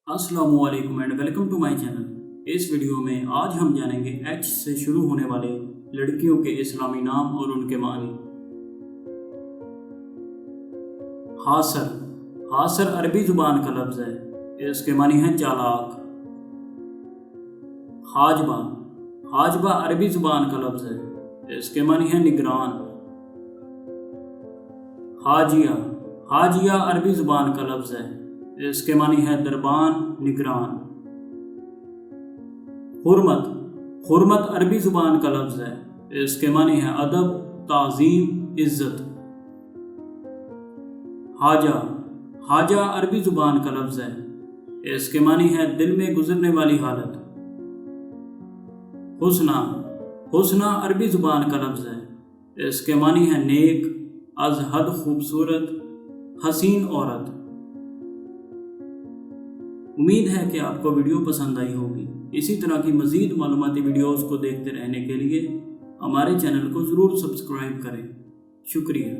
अस्सलामु अलैकुम and welcome to my channel. इस वीडियो में आज हम जानेंगे एच से शुरू होने वाले लड़कियों के इस्लामी नाम और उनके मानी। हासर। हासर अरबी जुबान का लफ्ज़ है, इसके मानी है चालाक। हाजबा। हाजबा अरबी जुबान का लफ्ज़ है, इसके मानी है निगरान। हाजिया। हाजिया अरबी जुबान का लफ्ज़ है, इसके मानी है दरबान, निगरान। हुर्मत। हुर्मत अरबी जुबान का लफ्ज़ है, इसके मानी है अदब, ताज़ीम, इज़्ज़त। हाजा। हाजा अरबी जुबान का लफ्ज़ है, इसके मानी है दिल में गुजरने वाली हालत। हुस्ना। हुस्ना अरबी जुबान का लफ्ज़ है, इसके मानी है नेक, अज़ हद खूबसूरत, हसीन औरत। उम्मीद है कि आपको वीडियो पसंद आई होगी। इसी तरह की मज़ीद मालूमाती वीडियोज़ को देखते रहने के लिए हमारे चैनल को ज़रूर सब्सक्राइब करें। शुक्रिया।